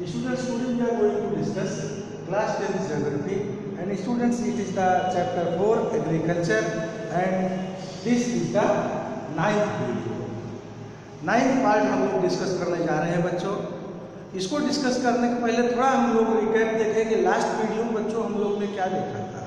Students, today we are going to discuss class 10 geography, and students, it is the chapter 4 agriculture, and this is the 9th video. 9th part हम लोग discuss करने जा रहे हैं बच्चों। इसको discuss करने के पहले थोड़ा हम लोग रिकैप देखेंगे। लास्ट वीडियो में बच्चों हम लोग ने क्या देखा था।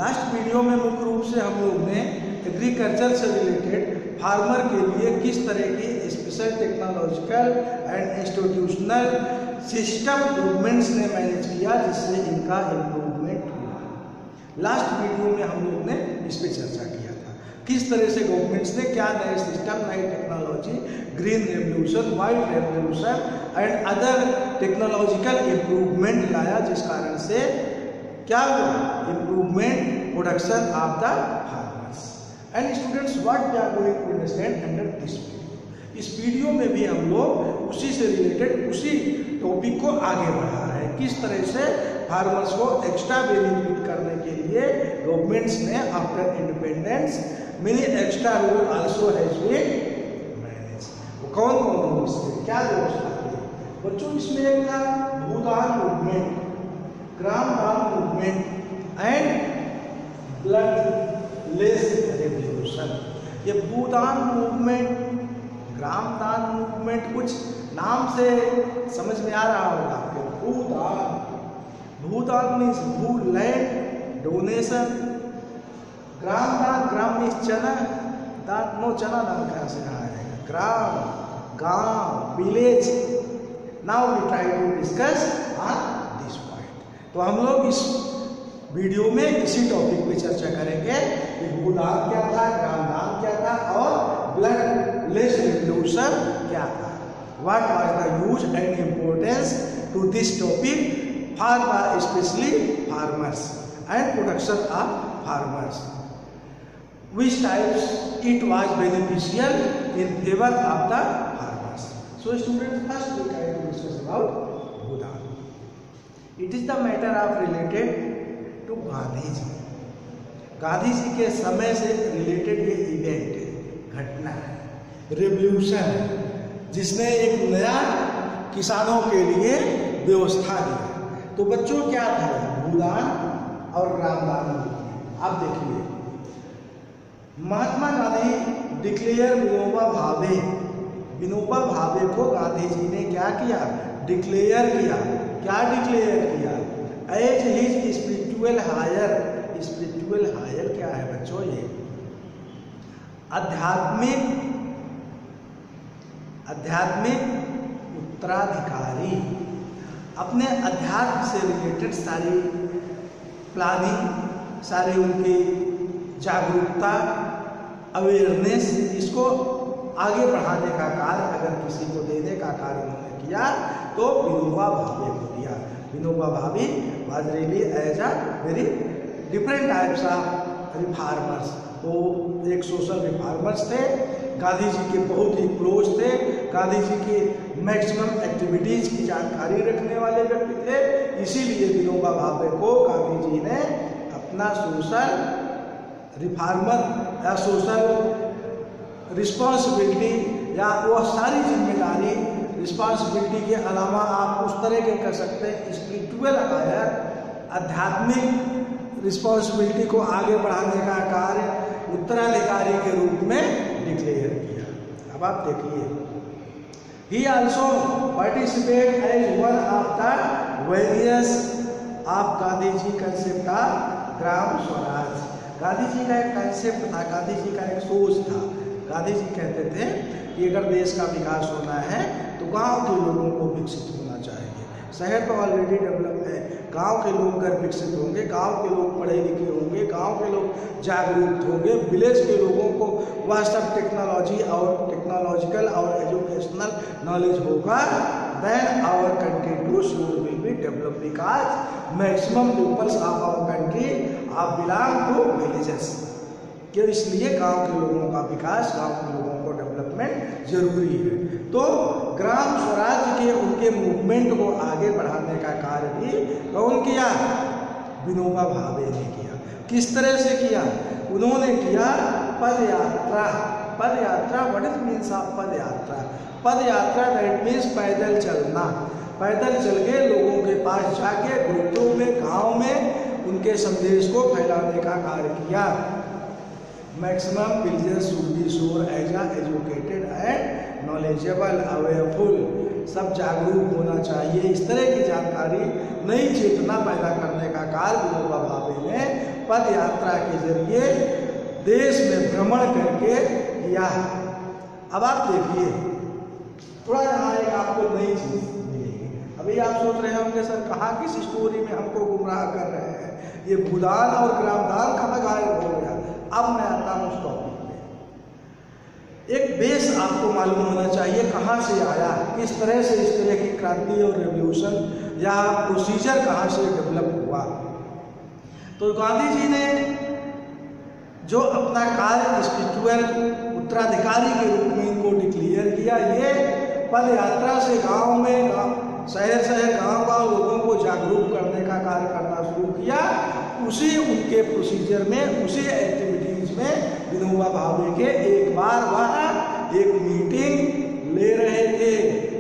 लास्ट वीडियो में मुख्य रूप से हम लोग ने एग्रीकल्चर से रिलेटेड फार्मर के लिए किस तरह की special technological and institutional system improvements ने मैनेज किया जिससे इनका इम्प्रूवमेंट हुआ। लास्ट वीडियो में हम लोग ने इस पर चर्चा किया था किस तरह से गवर्नमेंट्स ने क्या नए सिस्टम, नई technology, green revolution, white revolution and other technological improvement लाया, जिस कारण से क्या हुआ, improvement production of the farmers. And students, what we are going to understand under this video. इस वीडियो में भी हम लोग उसी से रिलेटेड उसी टॉपिक को आगे बढ़ा रहे हैं, किस तरह से फार्मर्स को एक्स्ट्रा बेनिफिट करने के लिए गवर्नमेंट्स ने after independence many extra rule also has been manage. वो कौन कौन रूल्स थे, क्या व्यवस्था थी बच्चों? इसमें एक था भूदान मूवमेंट, ग्राम दान movement and blood less revolution. ये भूदान मूवमेंट, ग्राम दान मूवमेंट, कुछ नाम से समझ में आ रहा होगा आपको। भूदान, भूदान मीन्स भू लैंड डोनेशन, ग्राम दान, ग्राम मीन्स चना, दान नो चना दान कहाँ से कहा जाएगा, ग्राम, गांव, village. Now we try to discuss on this point. तो हम लोग इस वीडियो में इसी टॉपिक पे चर्चा करेंगे कि भूदान क्या था, ग्राम दान क्या था और ब्लड लेस रेवोल्यूशन क्या था। What was the use and importance to this topic for the especially farmers and production of farmers? Which types it was beneficial in favor of the farmers? So students, first we try to discuss about Bhudan. It is the matter of related to Gandhi ji. Gandhi ji के समय से related ये event है, घटना है, revolution है, जिसने एक नया किसानों के लिए व्यवस्था दी। तो बच्चों क्या था, भूदान और ग्रामदान। आप देखिए, महात्मा गांधी डिक्लेयर विनोबा भावे, विनोबा भावे को गांधी जी ने क्या किया, डिक्लेयर किया। क्या डिक्लेयर किया? As his spiritual heir. Spiritual heir क्या है बच्चों? ये आध्यात्मिक उत्तराधिकारी। अपने अध्यात्म से रिलेटेड सारी प्लानिंग, सारी उनकी जागरूकता, अवेयरनेस, इसको आगे बढ़ाने का कार्य अगर किसी को देने का कार्य उन्होंने किया तो विनोबा भावे को दिया। Vinoba Bhave was really as a very different types of reformers. तो एक सोशल रिफॉर्मर्स थे, गांधी जी के बहुत ही क्लोज थे, गांधी जी की मैक्सिमम एक्टिविटीज की जानकारी रखने वाले व्यक्ति थे। इसीलिए विनोबा भावे को गांधी जी ने अपना सोशल रिफॉर्मर या सोशल रिस्पॉन्सिबिलिटी या वो सारी जिम्मेदारी, रिस्पॉन्सिबिलिटी के अलावा आप उस तरह के कर सकते हैं स्पिरिचुअल हायर, आध्यात्मिक रिस्पॉन्सिबिलिटी को आगे बढ़ाने का कार्य उत्तराधिकारी के रूप में डिक्लेयर किया। अब आप देखिए, he also participate as one of the various of Gandhi ji concept of gram swaraj. Gandhi ji का एक कंसेप्ट था, गांधी जी का एक सोच था। गांधी जी कहते थे कि अगर देश का विकास होना है तो गांव के लोगों को विकसित होना चाहिए। शहर तो ऑलरेडी डेवलप है, गांव के लोग अगर विकसित होंगे, गांव के लोग पढ़े लिखे होंगे, गांव के लोग जागरूक होंगे, विलेज के लोगों को वह सब टेक्नोलॉजी और टेक्नोलॉजिकल और एजुकेशनल नॉलेज होगा, then our country too should will be develop, because maximum peoples of our country are belong to villages. क्यों? इसलिए गांव के लोगों का विकास, गांव के लोगों को डेवलपमेंट जरूरी है। तो ग्राम स्वराज के उनके मूवमेंट को आगे बढ़ाने का कार्य भी कौन किया? विनोबा भावे ने किया। किस तरह से किया? उन्होंने किया पद यात्रा। पद यात्रा, व्हाट इज मीन्स ऑफ पद यात्रा? पद यात्रा दैट मीन्स पैदल चलना, पैदल चल के लोगों के पास जाके गुरुओं में, गांव में उनके संदेश को फैलाने का कार्य किया। Maximum villagers should be sure as educated and knowledgeable awareful, सब जागरूक होना चाहिए। इस तरह की जानकारी, नई चेतना पैदा करने का कार्य विनोबा भावे ने पद यात्रा के जरिए देश में भ्रमण करके किया। अब आप देखिए, थोड़ा यहाँ एक आपको नई चीज मिलेगी। अभी आप सोच रहे होंगे सर कहाँ किस स्टोरी में हमको गुमराह कर रहे हैं, ये भूदान और ग्रामदान कहाँ गायब हो गया। अब मैं आता हूँ उस टॉपिक पे। एक बेस आपको मालूम होना चाहिए कहाँ से आया, किस तरह से इस तरह की क्रांति और रेवोल्यूशन या प्रोसीजर कहाँ से डेवलप हुआ। तो गांधी जी ने जो अपना कार्य स्पिरिचुअल उत्तराधिकारी के रूप में इनको डिक्लेयर किया, ये पद यात्रा से गांव में, शहर शहर, गांव लोगों को जागरूक करने का कार्य करना शुरू किया। उसी उनके प्रोसीजर में, उसी एक्टिविटीज में विनोबा भावे के एक बार वहाँ एक मीटिंग ले रहे थे।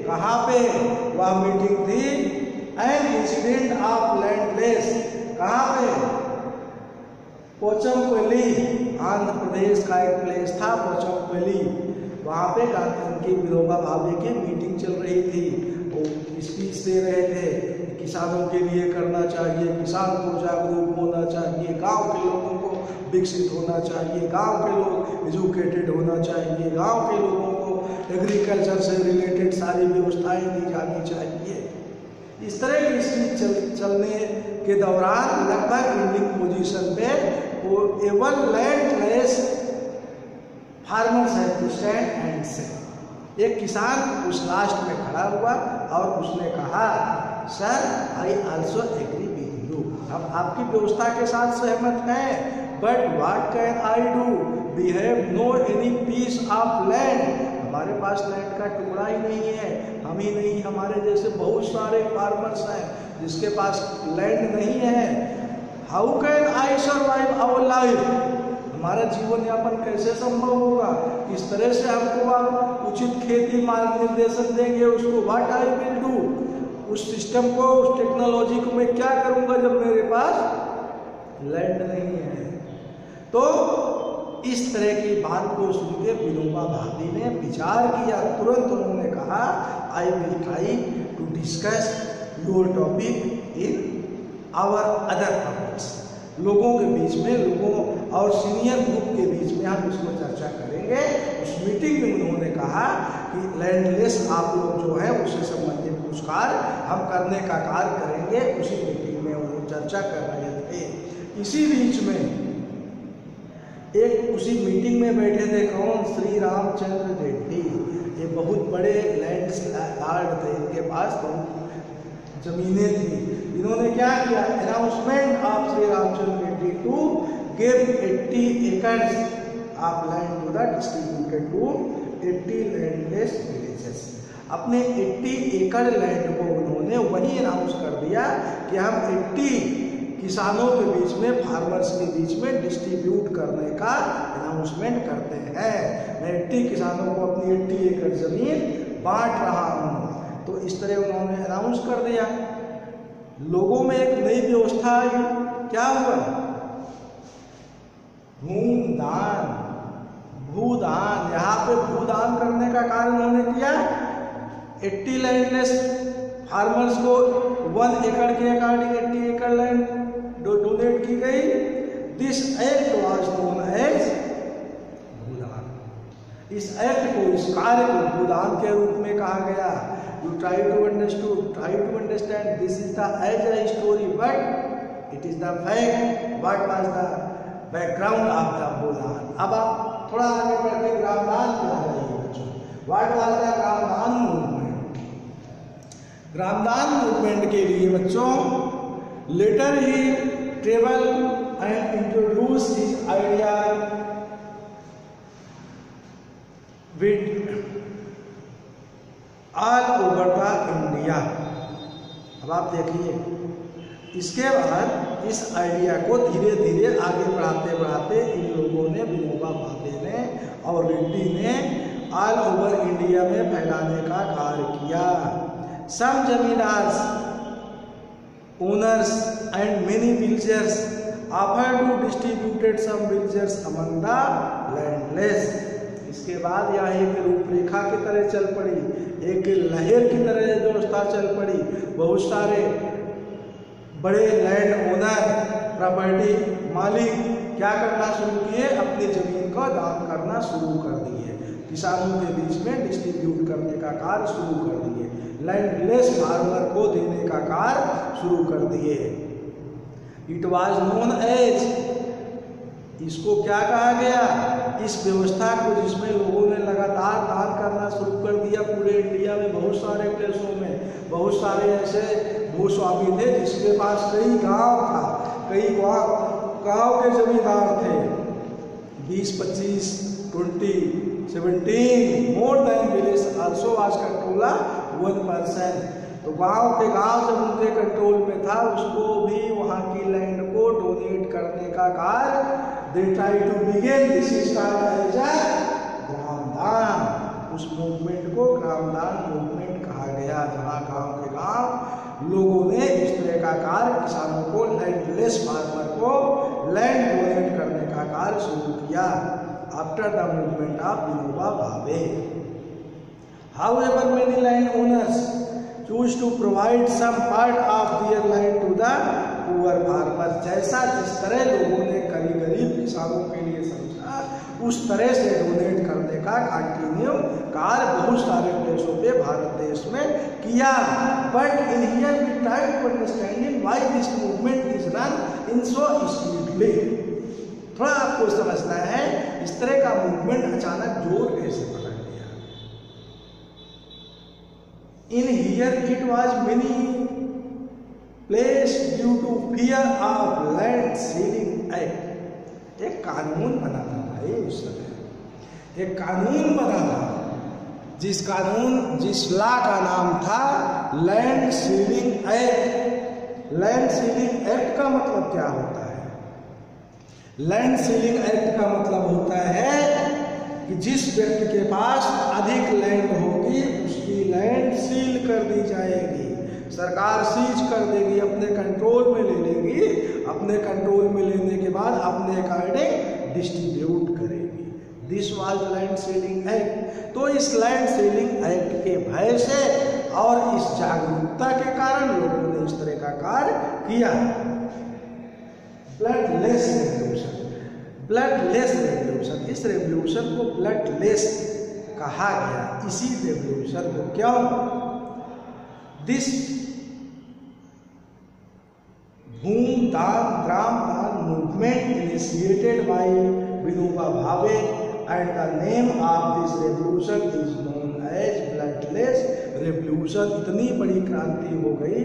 कहाँ पे वह मीटिंग थी? An incident of landless. कहाँ पे? पोचमपल्ली, आंध्र प्रदेश का एक प्लेस था पोचमपल्ली। वहाँ पे उनकी विनोबा भावे की मीटिंग चल रही थी। वो स्पीच दे रहे थे, किसानों के लिए करना चाहिए, किसान को जागरूक होना चाहिए, गांव के लोगों को विकसित होना चाहिए, गांव के लोग एजुकेटेड होना चाहिए, गांव के लोगों को एग्रीकल्चर से रिलेटेड सारी व्यवस्थाएं दी जानी चाहिए। इस तरह की स्पीच चलने के दौरान लगभग इंडिंग पोजीशन पे वो even landless farmers have to stand and say, एक किसान उस लास्ट में खड़ा हुआ और उसने कहा, sir I also agree with you, हम आपकी व्यवस्था के साथ सहमत हैं, but what can I do, we have no any piece of land, हमारे पास लैंड का टुकड़ा ही नहीं है, हम ही नहीं, हमारे जैसे बहुत सारे फार्मर्स हैं जिसके पास लैंड नहीं है। How can I survive our life, हमारा जीवन यापन कैसे संभव होगा, किस तरह से हमको आप उचित खेती मार्ग निर्देशन देंगे उसको, व्हाट आई विल डू, उस सिस्टम को, उस टेक्नोलॉजी को मैं क्या करूंगा जब मेरे पास लैंड नहीं है। तो इस तरह की बात को सुन के विनोबा भावे ने विचार किया। तुरंत उन्होंने कहा, I will try to discuss your topic in our other topics, लोगों के बीच में, लोगों और सीनियर ग्रुप के बीच में हम इसको चर्चा करेंगे। उस मीटिंग में उन्होंने कहा कि लैंडलेस आप लोग जो है उससे संबंधित कुछ कार्य हम करने का कार्य करेंगे। उसी मीटिंग में उन्होंने चर्चा कर रहे थे। इसी बीच में एक उसी मीटिंग में बैठे थे कौन, श्री रामचंद्र रेड्डी, ये बहुत बड़े लैंड लॉर्ड थे, इनके पास बहुत जमीनें थी। इन्होंने क्या किया, announcement of Shri Ramchandra Reddy to give 80 acres of land to the distributed to 80 landless villages. अपने 80 एकड़ लैंड को उन्होंने वही अनाउंस कर दिया कि हम 80 किसानों के बीच में, फार्मर्स के बीच में डिस्ट्रीब्यूट करने का अनाउंसमेंट करते हैं। मैं 80 किसानों को अपनी 80 एकड़ जमीन बांट रहा हूँ। तो इस तरह उन्होंने अनाउंस कर दिया। लोगों में एक नई व्यवस्था आई। क्या हुआ? भूदान, भूदान। यहाँ पे भूदान करने का कार्य उन्होंने किया। 80 लैंडलेस फार्मर्स को 1 एकड़ के अकॉर्डिंग 80 एकड़ लैंड डोनेट की गई। This act was known as Bhoodan. इस एक्ट को, इस कार्य को भूदान के रूप में कहा गया। You try to understand this is the as a story, but it is the fact. What was the background of the भूदान? अब आप थोड़ा आगे बढ़ के ग्रामदान पे आ जाइए बच्चों। What was the Gramdan movement? Gramdan movement के लिए बच्चों later he travel and introduce his idea with all over the India। अब आप देखिए, इसके बाद इस आइडिया को धीरे धीरे आगे बढ़ाते बढ़ाते इन लोगों ने, विनोबा भावे ने और रेड्डी ने ऑल ओवर इंडिया में फैलाने का कार्य किया। Some zamindars, owners and many villagers offer to distributed some villagers among the landless. इसके बाद यह एक रूपरेखा की तरह चल पड़ी, एक लहर की तरह व्यवस्था चल पड़ी। बहुत सारे बड़े लैंड ओनर, प्रॉपर्टी मालिक क्या करना शुरू किए, अपनी जमीन को दान करना शुरू कर दिए, किसानों के बीच में डिस्ट्रीब्यूट करने का कार्य शुरू कर दिए, लैंडलेस फार्मर को देने का कार्य शुरू कर दिए। इट वाज नोन एज, इसको क्या कहा गया, इस व्यवस्था को जिसमें लोगों ने लगातार दान करना शुरू कर दिया। पूरे इंडिया में बहुत सारे प्लेसों में बहुत सारे ऐसे भूस्वामी थे जिसके पास कई गांव था, कई गांव के जमींदार थे, 20, 25, 20, 17 more than village also was control 1%। तो गांव के गांव जब उनके कंट्रोल में था, उसको भी वहां की लैंड को डोनेट करने का कार्य they try to begin, this is called as Gramdan. उस मूवमेंट को ग्राम दान मूवमेंट कहा गया, जहां गांव के गांव लोगों ने इस तरह का कार्य, किसानों को, लैंडलेस फार्मर को लैंड डोनेट करने का कार्य शुरू किया after the movement of Vinoba Bhave. However many land owners choose to provide some part of their land to the poor farmer। जैसा जिस तरह लोगों ने गरीब किसानों के लिए समझा, उस तरह से डोनेट करने का कंटिन्यू कार्य बहुत सारे प्लेसों पे भारत देश में किया। But in here we try to understanding why this movement is run in so speedily. थोड़ा आपको समझना है इस तरह का मूवमेंट अचानक जोर कैसे पकड़ लिया। In here it was many placed due to fear of land ceiling act। एक कानून बना था भाई उस समय, एक कानून बना था जिस लॉ का नाम था land ceiling act. Land ceiling act का मतलब क्या होता है? लैंड सीलिंग एक्ट का मतलब होता है कि जिस व्यक्ति के पास अधिक लैंड होगी उसकी लैंड सील कर दी जाएगी, सरकार सीज कर देगी, अपने कंट्रोल में ले लेगी, अपने कंट्रोल में लेने के बाद अपने अकॉर्डिंग डिस्ट्रीब्यूट करेगी। This was land ceiling act. तो इस लैंड सीलिंग एक्ट के भय से और इस जागरूकता के कारण लोगों ने इस तरह का कार्य किया। ब्लडलेस रेवोल्यूशन, ब्लडलेस रेवोल्यूशन, इस रेवोल्यूशन को ब्लडलेस कहा गया। इसी रेवोल्यूशन को क्यों? दिस भूम दान ग्राम दान movement initiated by Vinoba Bhave and the name of this revolution is known as bloodless revolution. इतनी बड़ी क्रांति हो गई,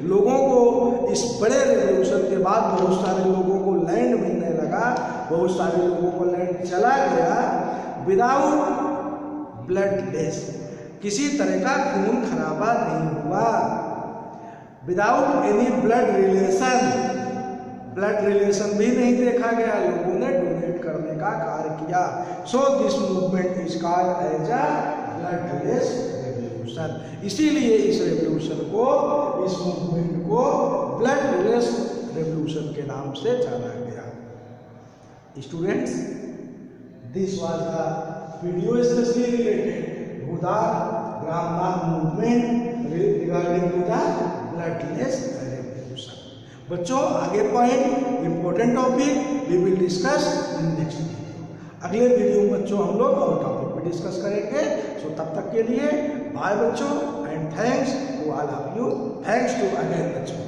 लोगों को इस बड़े रेवोल्यूशन के बाद बहुत सारे लोगों को लैंड मिलने लगा, बहुत सारे लोगों को लैंड चला गया विदाउट ब्लडलेस, किसी तरह का खून खराबा नहीं हुआ, without any blood relation, blood relation भी नहीं देखा गया, लोगों ने डोनेट करने का कार्य किया। So this movement is called as a bloodless revolution. इसीलिए इस रेवोल्यूशन को, इस मूवमेंट को ब्लडलेस रेवोल्यूशन के नाम से जाना गया। Students, this was the video specially related to the Gramdan movement regarding to the bloodless revolution. बच्चों, आगे point important topic we will discuss in next video. अगले वीडियो में बच्चों हम लोग और टॉपिक पे डिस्कस करेंगे। सो तब तक के लिए बाय बच्चों and thanks to all of you. Thanks to again बच्चों।